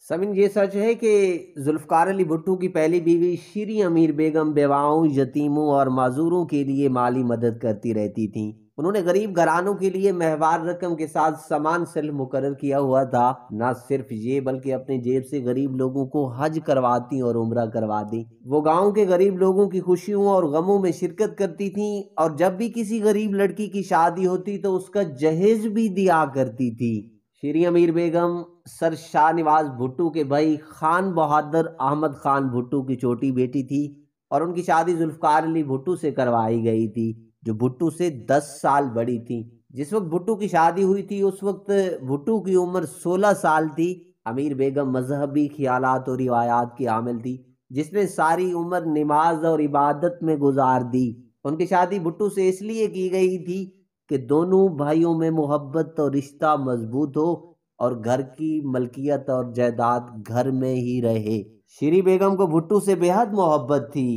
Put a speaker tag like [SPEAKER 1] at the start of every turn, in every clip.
[SPEAKER 1] سمن یہ سچ ہے کہ ذوالفقار علی بھٹو کی پہلی بیوی شیریں امیر بیگم بیواؤں، یتیموں اور معذوروں کے لیے مالی مدد کرتی رہتی تھیں۔ انہوں نے غریب گھرانوں کے لیے مہوار رقم کے ساتھ سامان سیل مقرر کیا ہوا تھا۔ نہ صرف یہ بلکہ اپنی جیب سے غریب لوگوں کو حج کرواتی اور عمرہ کرواتی۔ وہ گاؤں کے غریب لوگوں کی خوشیوں اور غموں میں شرکت کرتی تھیں، اور جب بھی کسی غریب لڑکی کی شادی ہوتی تو اس کا جہیز بھی دیا کرتی تھی۔ شیریں امیر بیگم سر شاہ نواز بھٹو کے بھائی خان بہادر احمد خان بھٹو کی چھوٹی بیٹی تھی، اور ان کی شادی ذوالفقار علی بھٹو سے کروائی گئی تھی، جو بھٹو سے 10 سال بڑی تھی۔ جس وقت بھٹو کی شادی ہوئی تھی اس وقت بھٹو کی عمر 16 سال تھی۔ امیر بیگم مذہبی خیالات اور روایات کی حامل تھی، جس نے ساری عمر نماز اور عبادت میں گزار دی۔ ان کی شادی بھٹو سے اس لیے کی گئی تھی کہ دونوں بھائیوں میں محبت اور رشتہ مضبوط ہو، اور گھر کی ملکیت اور جائیداد گھر میں ہی رہے۔ شیریں بیگم کو بھٹو سے بے حد محبت تھی۔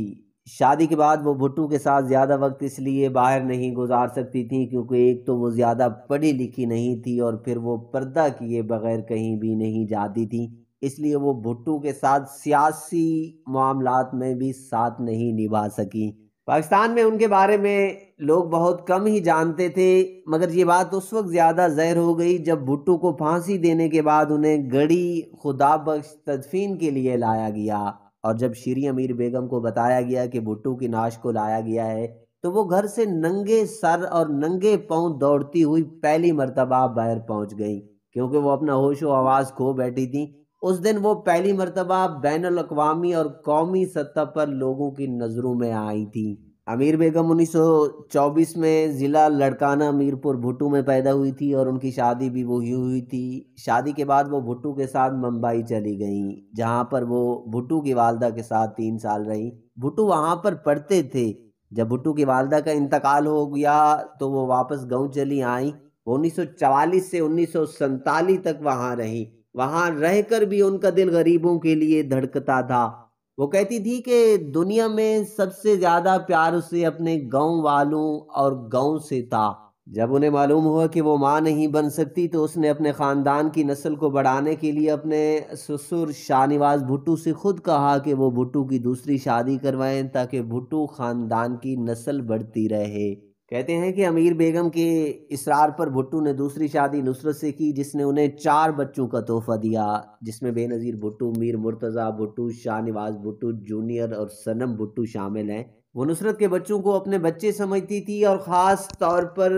[SPEAKER 1] شادی کے بعد وہ بھٹو کے ساتھ زیادہ وقت اس لیے باہر نہیں گزار سکتی تھیں کیونکہ ایک تو وہ زیادہ پڑھی لکھی نہیں تھی، اور پھر وہ پردہ کیے بغیر کہیں بھی نہیں جاتی تھیں، اس لیے وہ بھٹو کے ساتھ سیاسی معاملات میں بھی ساتھ نہیں نبھا سکی۔ پاکستان میں ان کے بارے میں لوگ بہت کم ہی جانتے تھے، مگر یہ بات اس وقت زیادہ ظاہر ہو گئی جب بھٹو کو پھانسی دینے کے بعد انہیں گڑی خدا بخش تدفین کے لیے لایا گیا، اور جب شیریں امیر بیگم کو بتایا گیا کہ بھٹو کی نعش کو لایا گیا ہے تو وہ گھر سے ننگے سر اور ننگے پاؤں دوڑتی ہوئی پہلی مرتبہ باہر پہنچ گئی، کیونکہ وہ اپنا ہوش و حواس کھو بیٹھی تھی۔ اس دن وہ پہلی مرتبہ بین الاقوامی اور قومی سطح پر لوگوں کی نظروں میں آئی تھی۔ امیر بیگم 1924 میں ضلع لڑکانہ میرپور بھٹو میں پیدا ہوئی تھی، اور ان کی شادی بھی وہی ہوئی تھی۔ شادی کے بعد وہ بھٹو کے ساتھ ممبئی چلی گئیں، جہاں پر وہ بھٹو کی والدہ کے ساتھ 3 سال رہیں۔ بھٹو وہاں پر پڑھتے تھے۔ جب بھٹو کی والدہ کا انتقال ہو گیا تو وہ واپس گاؤں چلی آئیں۔ وہ 1944 سے 1947 تک وہاں رہیں۔ وہاں رہ کر بھی ان کا دل غریبوں کے لیے دھڑکتا تھا۔ وہ کہتی تھی کہ دنیا میں سب سے زیادہ پیار اسے اپنے گاؤں والوں اور گاؤں سے تھا۔ جب انہیں معلوم ہوا کہ وہ ماں نہیں بن سکتی تو اس نے اپنے خاندان کی نسل کو بڑھانے کے لیے اپنے سسر شاہ نواز بھٹو سے خود کہا کہ وہ بھٹو کی دوسری شادی کروائیں تاکہ بھٹو خاندان کی نسل بڑھتی رہے۔ کہتے ہیں کہ امیر بیگم کے اصرار پر بھٹو نے دوسری شادی نصرت سے کی، جس نے انہیں 4 بچوں کا تحفہ دیا، جس میں بے نظیر بھٹو، میر مرتضیٰ بھٹو، شاہ نواز بھٹو جونیئر اور صنم بھٹو شامل ہیں۔ وہ نصرت کے بچوں کو اپنے بچے سمجھتی تھی، اور خاص طور پر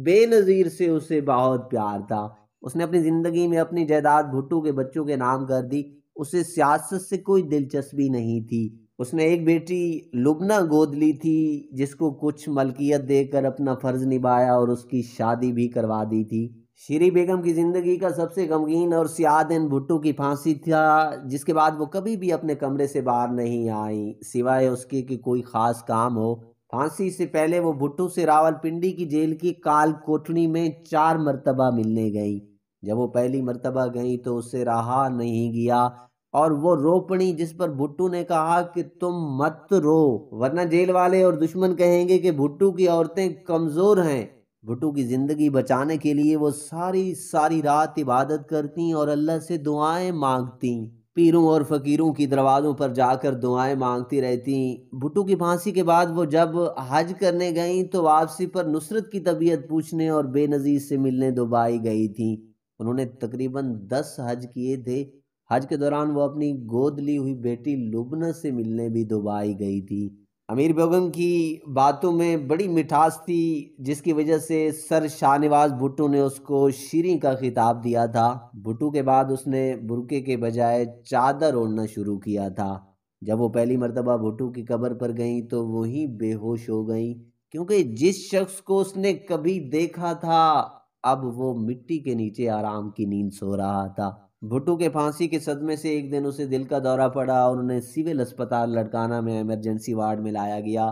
[SPEAKER 1] بے نظیر سے اسے بہت پیار تھا۔ اس نے اپنی زندگی میں اپنی جائیداد بھٹو کے بچوں کے نام کر دی۔ اسے سیاست سے کوئی دلچسپی نہیں تھی۔ اس نے ایک بیٹی لبنہ گود لی تھی، جس کو کچھ ملکیت دے کر اپنا فرض نبھایا اور اس کی شادی بھی کروا دی تھی۔ شیریں بیگم کی زندگی کا سب سے غمگین اور سیاہ دن بھٹو کی پھانسی تھا، جس کے بعد وہ کبھی بھی اپنے کمرے سے باہر نہیں آئیں سوائے اس کے کہ کوئی خاص کام ہو۔ پھانسی سے پہلے وہ بھٹو سے راولپنڈی کی جیل کی کال کوٹڑی میں 4 مرتبہ ملنے گئیں۔ جب وہ پہلی مرتبہ گئیں تو اسے رہا نہیں گیا، اور وہ رو پڑی، جس پر بھٹو نے کہا کہ تم مت رو، ورنہ جیل والے اور دشمن کہیں گے کہ بھٹو کی عورتیں کمزور ہیں۔ بھٹو کی زندگی بچانے کے لیے وہ ساری رات عبادت کرتی اور اللہ سے دعائیں مانگتی، پیروں اور فقیروں کی دروازوں پر جا کر دعائیں مانگتی رہتی۔ بھٹو کی پھانسی کے بعد وہ جب حج کرنے گئیں تو واپسی پر نصرت کی طبیعت پوچھنے اور بے نظیر سے ملنے دبئی گئی تھیں۔ انہوں نے تقریباً 10 حج کیے تھے۔ حج کے دوران وہ اپنی گود لی ہوئی بیٹی لبنہ سے ملنے بھی دبئی گئی تھی۔ امیر بیگم کی باتوں میں بڑی مٹھاس تھی، جس کی وجہ سے سر شاہ نواز بھٹو نے اس کو شیریں کا خطاب دیا تھا۔ بھٹو کے بعد اس نے برقعے کے بجائے چادر اوڑھنا شروع کیا تھا۔ جب وہ پہلی مرتبہ بھٹو کی قبر پر گئیں تو وہی بے ہوش ہو گئیں، کیونکہ جس شخص کو اس نے کبھی دیکھا تھا اب وہ مٹی کے نیچے آرام کی نیند سو رہا تھا۔ بھٹو کے پھانسی کے صدمے سے ایک دن اسے دل کا دورہ پڑا اور انہیں سول اسپتال لڑکانہ میں ایمرجنسی وارڈ میں لایا گیا،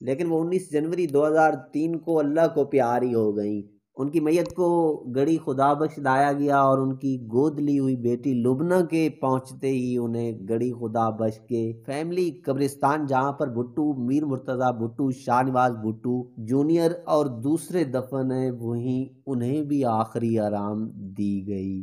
[SPEAKER 1] لیکن وہ 19 جنوری 2003 کو اللہ کو پیاری ہو گئیں۔ ان کی میت کو گڑی خدا بخش لایا گیا، اور ان کی گود لی ہوئی بیٹی لبنہ کے پہنچتے ہی انہیں گڑی خدا بخش کے فیملی قبرستان، جہاں پر بھٹو، میر مرتضیٰ بھٹو، شاہ نواز بھٹو جونیئر اور دوسرے دفن ہیں، وہیں انہیں بھی آخری آرام دی گئی۔